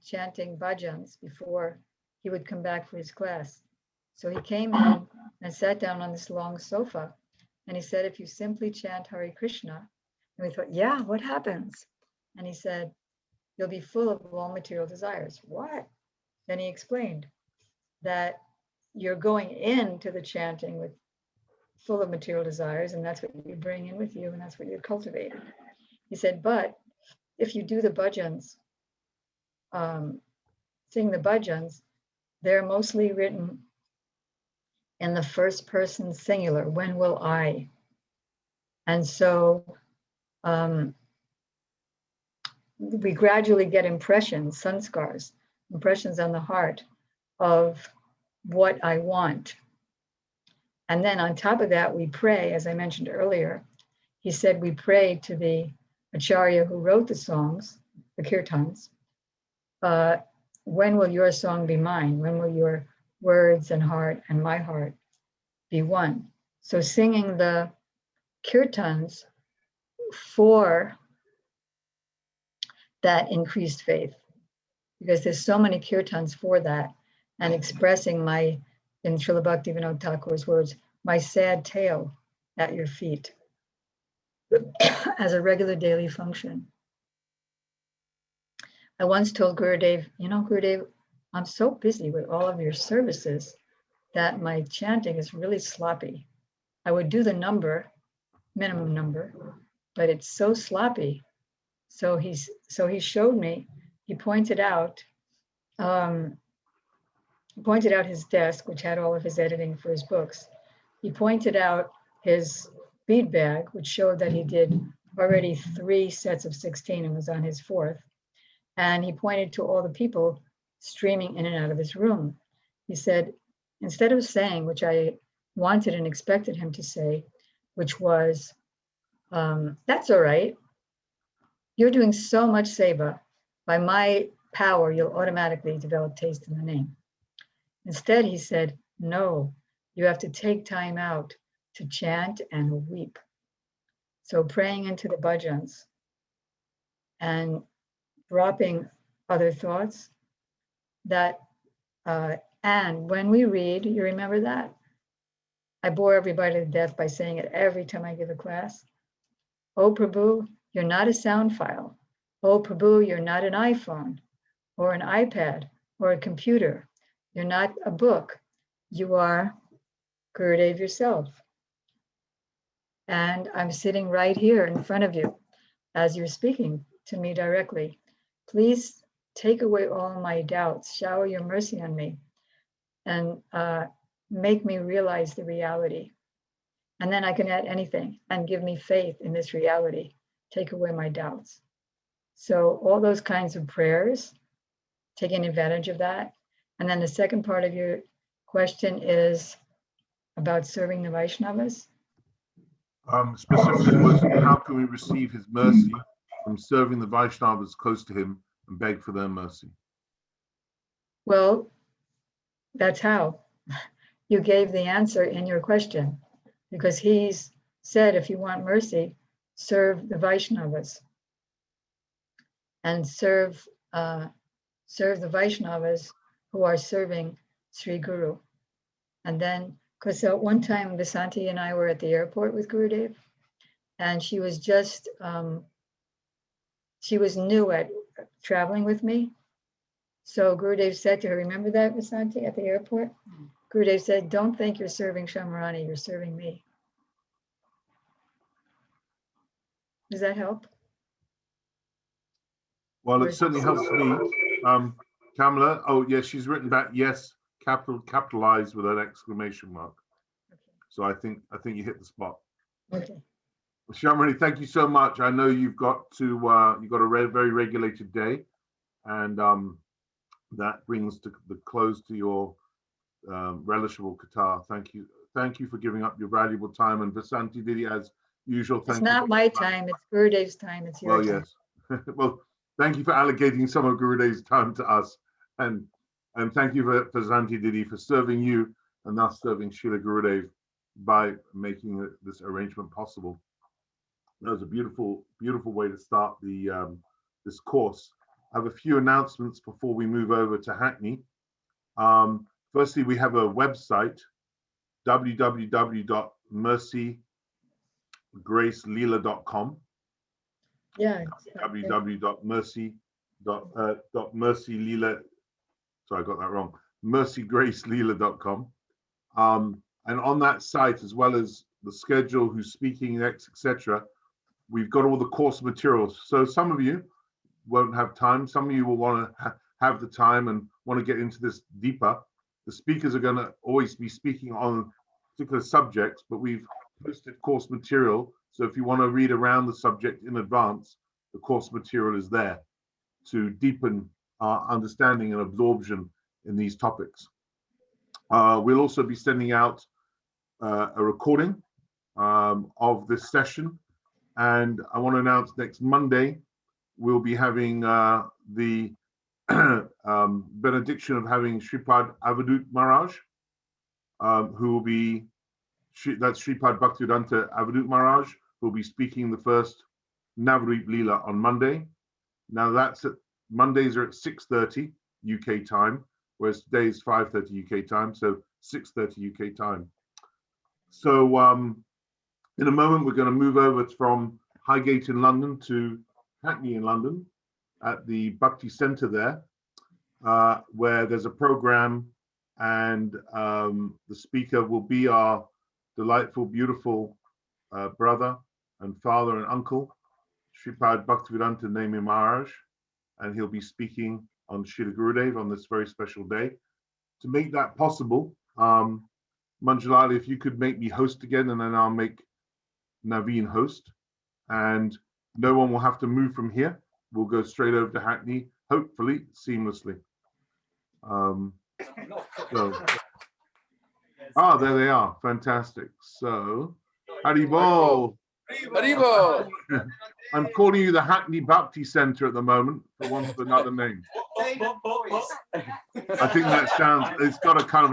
chanting bhajans before he would come back for his class. So he came in and sat down on this long sofa, and he said, if you simply chant Hare Krishna, and we thought, yeah, what happens? And he said, you'll be full of all material desires. What? Then he explained that you're going into the chanting with full of material desires, and that's what you bring in with you, and that's what you're cultivating. He said, but if you do the bhajans, sing the bhajans, they're mostly written in the first person singular, when will I? And so we gradually get impressions, sanskars, impressions on the heart of what I want. And then on top of that, we pray, as I mentioned earlier. He said we pray to the acharya who wrote the songs, the kirtans. When will your song be mine? When will your words and heart and my heart be one? So singing the kirtans for that increased faith, because there's so many kirtans for that, and expressing my, in Srila Bhaktivinoda Thakur's words, my sad tale at your feet as a regular daily function. I once told Gurudev, Gurudev, I'm so busy with all of your services that my chanting is really sloppy. I would do the number, minimum number, but it's so sloppy. So he showed me, he pointed out his desk, which had all of his editing for his books. He pointed out his bead bag, which showed that he did already 3 sets of 16 and was on his 4th. And he pointed to all the people streaming in and out of his room. He said, instead of saying, which I wanted and expected him to say, which was, that's all right. You're doing so much seva. By my power, you'll automatically develop taste in the name. Instead, he said, no, you have to take time out to chant and weep. So praying into the bhajans and dropping other thoughts that, and when we read, you remember that? I bore everybody to death by saying it every time I give a class. Oh, Prabhu, you're not a sound file. Oh, Prabhu, you're not an iPhone or an iPad or a computer. You're not a book. You are Gurudeva yourself. And I'm sitting right here in front of you as you're speaking to me directly. Please take away all my doubts, shower your mercy on me, and make me realize the reality. And then I can add anything and give me faith in this reality, take away my doubts. So all those kinds of prayers, taking advantage of that. And then the second part of your question is about serving the Vaishnavas. Specifically was, how can we receive his mercy from serving the Vaishnavas close to him and beg for their mercy? Well, that's how. You gave the answer in your question, because he's said, if you want mercy, serve the Vaishnavas and serve the Vaishnavas who are serving Sri Guru. And then, because one time Vasanti and I were at the airport with Gurudev, and she was just, she was new at traveling with me. So Gurudev said to her, remember that, Vasanti, at the airport? Gurudev said, don't think you're serving Syamaranai, you're serving me. Does that help? Well, it certainly helps me. Kamala, oh yes, she's written back, yes, capitalized with an exclamation mark. Okay. So I think you hit the spot. Okay. Syamaranai, thank you so much. I know you've got to you've got a very regulated day, and that brings to the close to your relishable Qatar. Thank you for giving up your valuable time. And Vasanti, Didi, as usual, thank you. It's not my time, it's Gurudev's time, it's your time. Yes. Well, thank you for allocating some of Gurudev's time to us. And thank you for Vasanti, Didi, for serving you and thus serving Srila Gurudev by making this arrangement possible. That was a beautiful way to start the this course. I have a few announcements before we move over to Hackney. Firstly, we have a website, www.mercygracelila.com. Yeah. www.mercy.mercylila. Sorry, I got that wrong. mercygracelila.com. And on that site, as well as the schedule, who's speaking next, etc., we've got all the course materials. So some of you won't have time. Some of you will want to have the time and want to get into this deeper. The speakers are going to always be speaking on particular subjects, but we've posted course material. So if you want to read around the subject in advance, the course material is there to deepen our understanding and absorption in these topics. We'll also be sending out a recording of this session. And I want to announce next Monday, we'll be having the benediction of having Sripad Avadut Maharaj, who will be, that's Sripad Bhaktivedanta Avadut Maharaj, who will be speaking the first Navadvip Lila on Monday. Now that's Mondays are at 6:30 UK time, whereas today is 5:30 UK time, so 6:30 UK time. So in a moment, we're going to move over from Highgate in London to Hackney in London at the Bhakti Centre there, where there's a program, and the speaker will be our delightful, beautiful brother and father and uncle, Sripad Bhaktivedanta Nemi Maharaj, and he'll be speaking on Srila Gurudev on this very special day. To make that possible, Manjulali, if you could make me host again, and then I'll make Naveen host, and no one will have to move from here. We'll go straight over to Hackney, hopefully seamlessly. There they are. Fantastic. So, Haribol. Haribo. I'm calling you the Hackney Baptist Centre at the moment, for want of another name. I think that sounds, it's got a kind of a